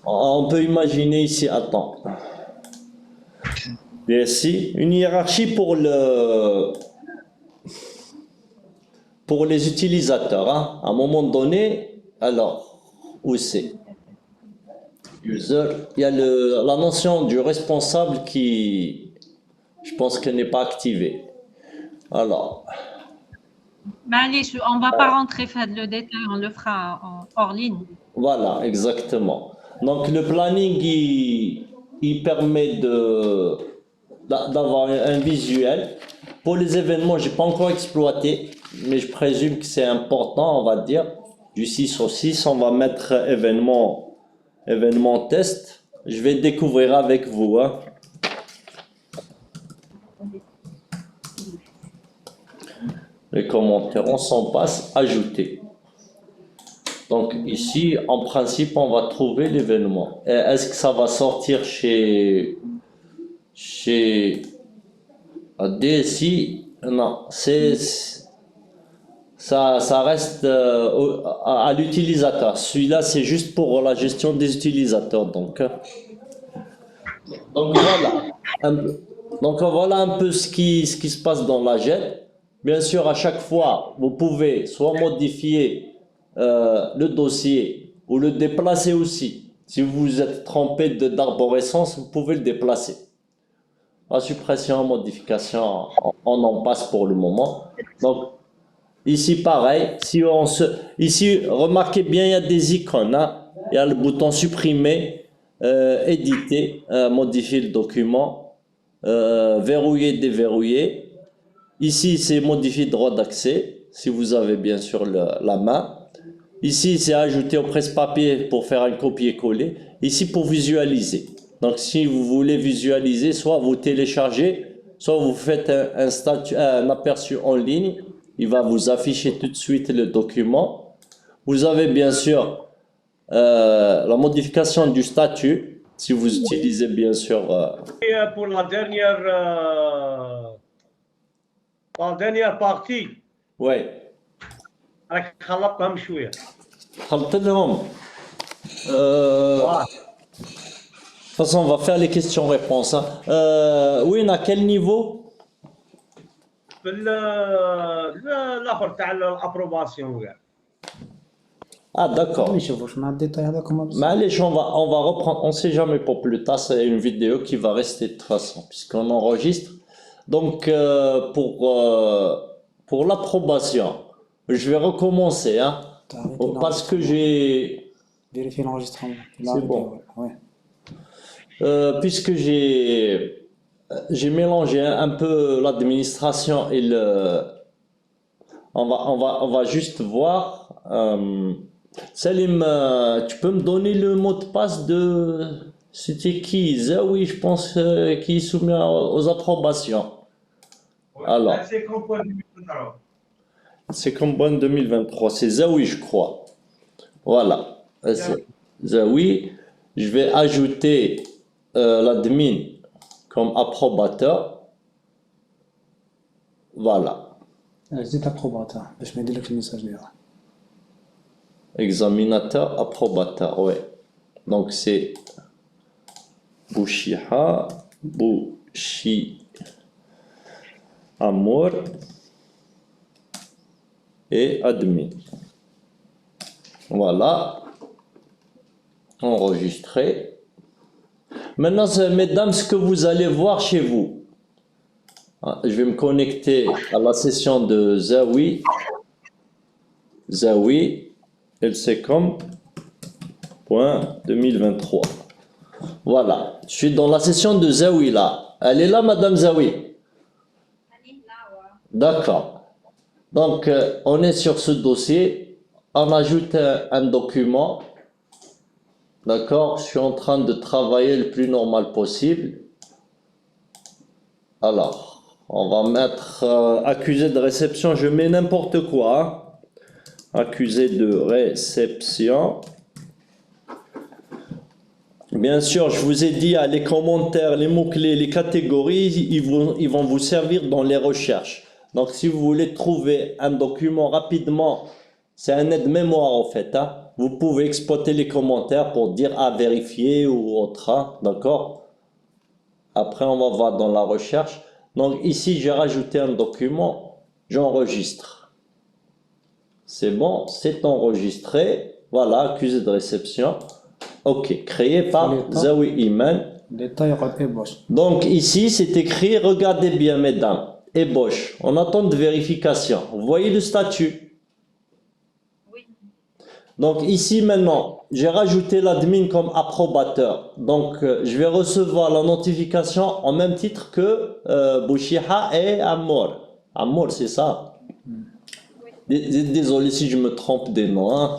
on peut imaginer ici, attends. Ici, une hiérarchie pour les utilisateurs. Hein. À un moment donné, alors, où c'est? User, il y a la notion du responsable qui, je pense qu'elle n'est pas activée. Alors. Mais allez, on ne va pas rentrer faire le détail, on le fera hors ligne. Voilà, exactement. Donc le planning, il permet d'avoir un visuel pour les événements, j'ai pas encore exploité, mais je présume que c'est important, on va dire. Du 6 au 6, on va mettre événement test. Je vais découvrir avec vous. Hein. Les commentaires, on s'en passe, ajouter. Donc ici, en principe, on va trouver l'événement. Est-ce que ça va sortir chez DSI? Non, ça reste à l'utilisateur. Celui-là, c'est juste pour la gestion des utilisateurs. Donc voilà un peu ce qui se passe dans la JET. Bien sûr, à chaque fois, vous pouvez soit modifier le dossier ou le déplacer aussi. Si vous vous êtes trompé d'arborescence, vous pouvez le déplacer. La suppression, modification, on en passe pour le moment. Donc, ici, pareil. Ici, remarquez bien, il y a des icônes. Hein. Il y a le bouton supprimer, éditer, modifier le document, verrouiller, déverrouiller. Ici, c'est modifier droit d'accès, si vous avez bien sûr la main. Ici, c'est ajouter au presse-papier pour faire un copier-coller. Ici, pour visualiser. Donc, si vous voulez visualiser, soit vous téléchargez, soit vous faites un aperçu en ligne. Il va vous afficher tout de suite le document. Vous avez bien sûr la modification du statut, si vous utilisez bien sûr... Et pour la dernière partie, Oui. راك خلطتهم شويه. خلطنهم. De toute façon, on va faire les questions-réponses. Hein. Oui, à quel niveau? الاخر تاع الابروباسيون. Ah, d'accord. نشوفوا شنو الديتاي هذاك هما بزاف. Allez, on va reprendre. On ne sait jamais pour plus tard. C'est une vidéo qui va rester de toute façon, puisqu'on enregistre. Donc, pour l'approbation, je vais recommencer. Hein, parce que j'ai... Vérifier l'enregistrement. C'est bon. Ouais. Puisque j'ai mélangé un peu l'administration et le... On va juste voir. Salim, tu peux me donner le mot de passe de... C'était qui? Oui, je pense, qui est soumis aux approbations. Alors. C'est comme bon 2023. C'est Zawi, je crois. Voilà. Zawi. Je vais ajouter l'admin comme approbateur. Voilà. زيد approbateur باش ما يديرلكش الميساج ديالها. Examinateur, approbateur, ouais. Donc c'est Bouchiha, Amour et admin. Voilà. Enregistré. Maintenant, mesdames, ce que vous allez voir chez vous. Je vais me connecter à la session de Zawi. Zawi, LCCom.2023. Voilà. Je suis dans la session de Zawi là. Elle est là, Madame Zawi? D'accord. Donc, on est sur ce dossier. On ajoute un document. D'accord. Je suis en train de travailler le plus normal possible. Alors, on va mettre accusé de réception. Je mets n'importe quoi. Hein. Accusé de réception. Bien sûr, je vous ai dit, les commentaires, les mots-clés, les catégories, ils vont vous servir dans les recherches. Donc, si vous voulez trouver un document rapidement, c'est un aide-mémoire en fait. Hein. Vous pouvez exploiter les commentaires pour dire à vérifier ou autre. Hein. D'accord? Après, on va voir dans la recherche. Donc, ici, j'ai rajouté un document. J'enregistre. C'est bon, c'est enregistré. Voilà, accusé de réception. Ok, créé par Zawi Iman. Donc, ici, c'est écrit, regardez bien, mesdames. Ébauche, en attente de vérification. Vous voyez le statut? Oui. Donc ici maintenant, j'ai rajouté l'admin comme approbateur. Donc je vais recevoir la notification en même titre que Bouchiha et Amour. Amour, c'est ça. Désolé si je me trompe des noms. Hein.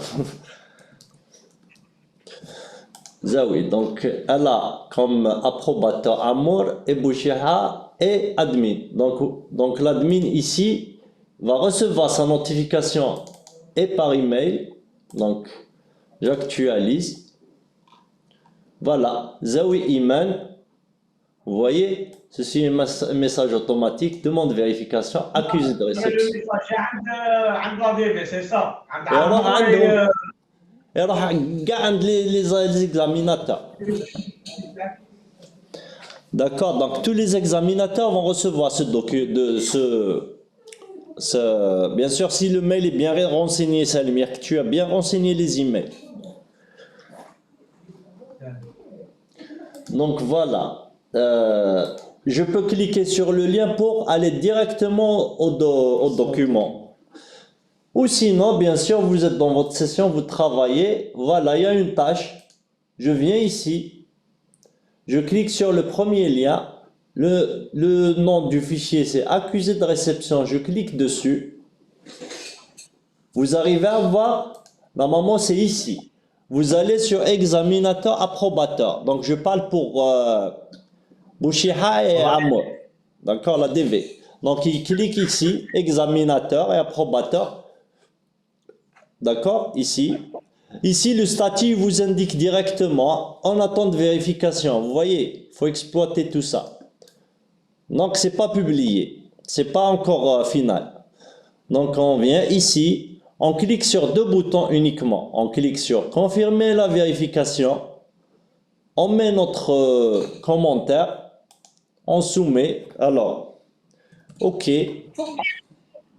Zawi, donc elle a comme approbateur Amour et Bouchiha et admin. Donc l'admin ici va recevoir sa notification et par email. Donc j'actualise. Voilà, Zawi Iman. Vous voyez, ceci est un message automatique, demande vérification, accusé de réception. C'est ça. Et alors, regarde les examinateurs. D'accord, donc tous les examinateurs vont recevoir ce document, bien sûr, si le mail est bien renseigné, Salimir, que tu as bien renseigné les emails. Donc voilà, je peux cliquer sur le lien pour aller directement au document. Ou sinon, bien sûr, vous êtes dans votre session, vous travaillez, voilà, il y a une tâche, je viens ici, je clique sur le premier lien, le nom du fichier c'est accusé de réception, je clique dessus, vous arrivez à voir, normalement c'est ici, vous allez sur examinateur approbateur, donc je parle pour Bouchiha et Amour, d'accord, la DV, donc il clique ici, examinateur et approbateur. D'accord, ici. Ici, le statut vous indique directement en attente de vérification. Vous voyez, il faut exploiter tout ça. Donc, ce n'est pas publié. Ce n'est pas encore final. Donc, on vient ici. On clique sur deux boutons uniquement. On clique sur confirmer la vérification. On met notre commentaire. On soumet. Alors, OK.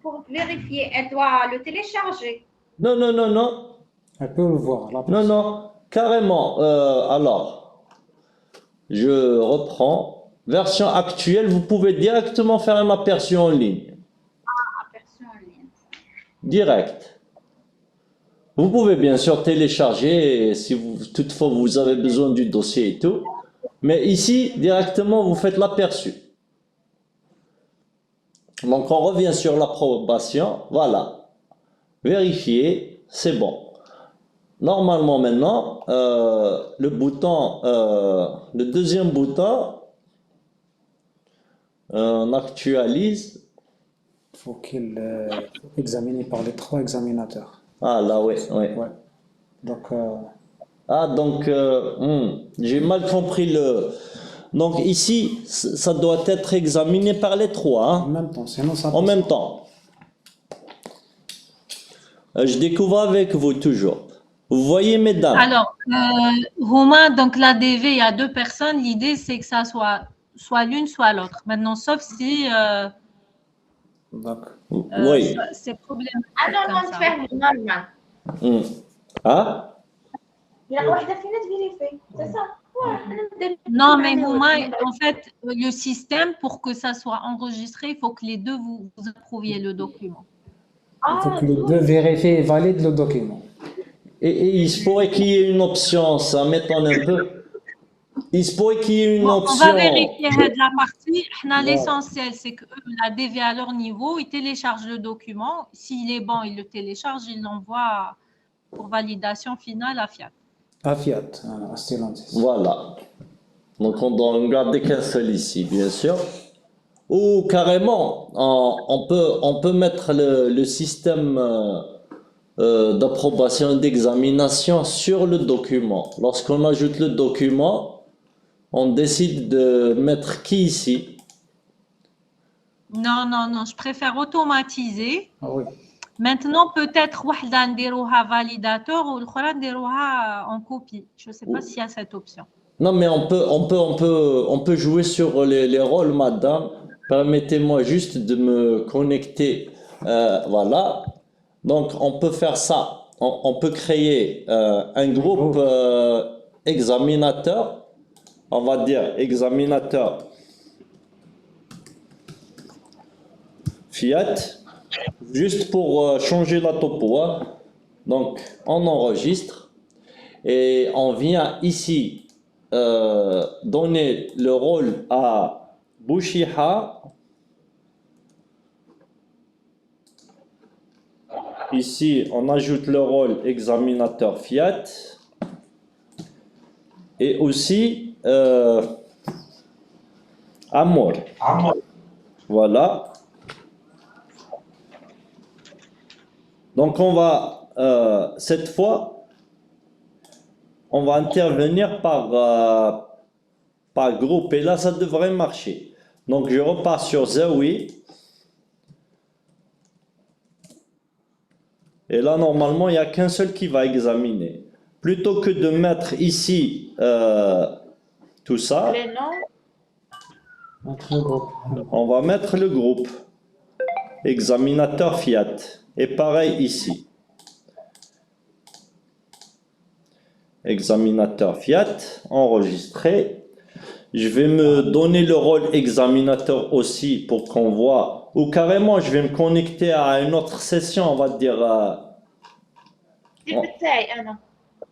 Pour vérifier, elle doit le télécharger. Non, non, non, non. Elle peut le voir. Là, Non, non, carrément. Alors, je reprends. Version actuelle, vous pouvez directement faire un aperçu en ligne. Aperçu en ligne. Direct. Vous pouvez bien sûr télécharger si toutefois vous avez besoin du dossier et tout. Mais ici, directement, vous faites l'aperçu. Donc, on revient sur l'approbation. Voilà. Vérifier, c'est bon. Normalement maintenant, le deuxième bouton, on actualise. il faut qu'il soit examiné par les 3 examinateurs. Ah là, oui, oui. Ouais. Donc, J'ai mal compris le... Donc ici, ça doit être examiné par les 3. Hein, en même temps, sinon ça en même temps. Je découvre avec vous toujours. Vous voyez, mesdames. Alors, Romain, donc la DV, il y a 2 personnes. L'idée, c'est que ça soit l'une, soit l'autre. Maintenant, sauf si oui. c'est problématique. انا comme ça. نتفاهم نورمال Ah? لا واحده فينا تفيريفي سي سا Non, mais Romain, en fait, le système, pour que ça soit enregistré, il faut que les deux vous approuviez le document. il faut que les 2 vérifient et valident le document. Et il se pourrait qu'il y ait une option, ça m'étonne un peu. Il se pourrait qu'il y ait une Bon, option. on va vérifier la partie. L'essentiel, c'est que la DV à leur niveau, ils téléchargent le document. S'il est bon, ils le téléchargent, ils l'envoient pour validation finale à Fiat. À Fiat, à Stellantis. Voilà. Donc on doit en garder qu'un seul ici, bien sûr. Ou carrément, on peut mettre le système d'approbation et d'examination sur le document. Lorsqu'on ajoute le document, on décide de mettre qui ici. Non, non, non, je préfère automatiser. Ah oui. Maintenant, peut-être وحدة نديروها validateur ou l'autre نديروها en copie. Je ne sais pas s'il y a cette option. Non, mais on peut jouer sur les rôles, madame. Permettez-moi juste de me connecter. Voilà. Donc, on peut faire ça. On peut créer un groupe examinateur. On va dire examinateur Fiat. Juste pour changer la topo. Hein. Donc, on enregistre et on vient ici donner le rôle à Bouchiha. Ici, on ajoute le rôle examinateur Fiat. Et aussi Amour. Voilà. Donc, on va, cette fois, on va intervenir par groupe. Et là, ça devrait marcher. Donc, je repars sur Zawi. Et là, normalement, il n'y a qu'un seul qui va examiner. Plutôt que de mettre ici tout ça, Les noms. Entre le groupe. on va mettre le groupe. Examinateur Fiat. Et pareil ici. Examinateur Fiat, enregistré. Je vais me donner le rôle examinateur aussi pour qu'on voit. Ou carrément, je vais me connecter à une autre session, on va dire.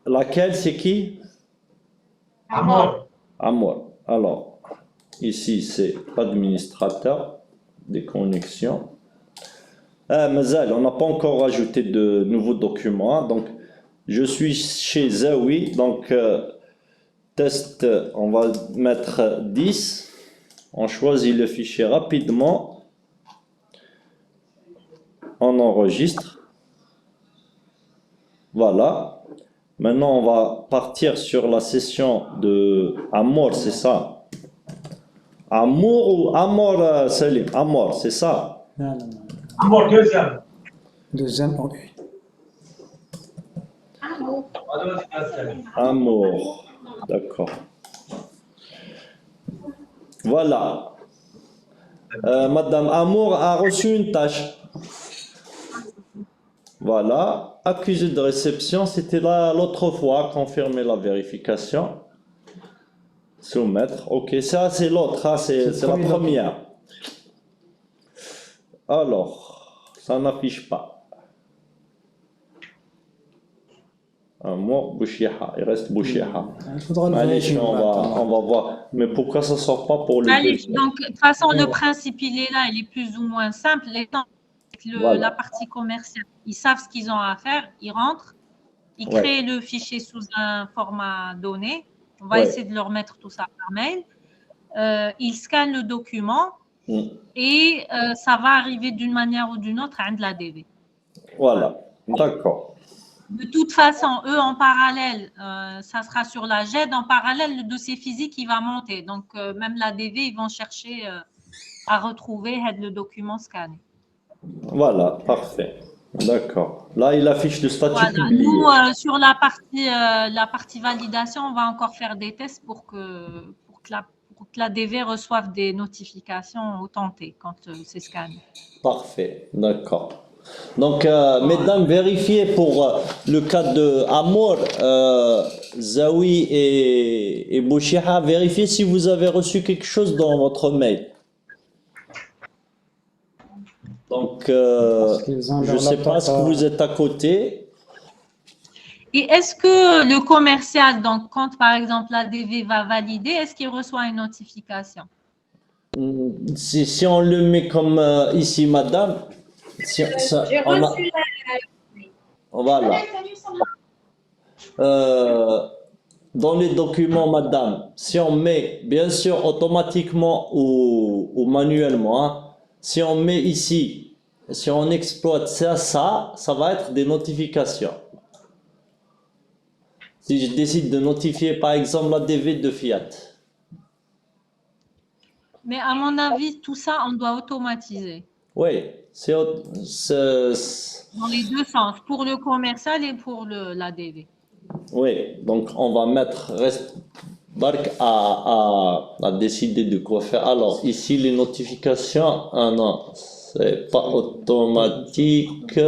Laquelle, c'est qui? Amour. Alors, ici, c'est administrateur des connexions. Mazal, on n'a pas encore rajouté de nouveaux documents. Hein, donc, je suis chez Zawi. Donc, test, on va mettre 10. On choisit le fichier rapidement. On enregistre. Voilà. Maintenant, on va partir sur la session de Amour, c'est ça? Amour ou Amour, Salim? Amour, c'est ça? Non, non, non. Amour, deuxième. Deuxième, ok. Amour. D'accord. Voilà. Madame Amour a reçu une tâche. Voilà. Accusé de réception, c'était là l'autre fois, confirmer la vérification. Soumettre. Ok, ça c'est l'autre, hein, c'est la première. Alors, ça n'affiche pas. Amour, Bouchiha, il reste Bouchiha. Il faudra le Allez, vérifier. on va voir. Mais pourquoi ça ne sort pas pour le Allez, deuxième? donc, de toute façon, le principe, il est là, il est plus ou moins simple. Les temps, Voilà. la partie commerciale, ils savent ce qu'ils ont à faire, ils rentrent, ils Ouais. créent le fichier sous un format donné. On va Ouais. essayer de leur mettre tout ça par mail. Ils scannent le document et ça va arriver d'une manière ou d'une autre à l'ADV. Voilà, d'accord. De toute façon, eux, en parallèle, ça sera sur la GED. En parallèle, le dossier physique, il va monter. Donc, même l'ADV, ils vont chercher à retrouver le document scanné. Voilà, parfait. D'accord. Là, il affiche le statut Voilà. publié. Nous, sur la partie validation, on va encore faire des tests pour que l'ADV reçoive des notifications authentées quand c'est scanné. Parfait, d'accord. Donc, mesdames, vérifiez pour le cas de Amour, Zawi et Bouchiha, vérifiez si vous avez reçu quelque chose dans votre mail. Donc, je ne sais pas si vous êtes à côté. Et est-ce que le commercial, donc quand par exemple l'ADV va valider, est-ce qu'il reçoit une notification? Si on le met comme ici, madame, J'ai reçu voilà. Dans les documents, madame, si on met, bien sûr, automatiquement ou manuellement, hein, si on met ici, si on exploite ça va être des notifications. Si je décide de notifier, par exemple, l'ADV de Fiat. Mais à mon avis, tout ça, on doit automatiser. Oui, c'est dans les deux sens, pour le commercial et pour l'ADV. Oui, donc on va mettre Bark à décider de quoi faire. Alors ici les notifications, ah non, c'est pas automatique.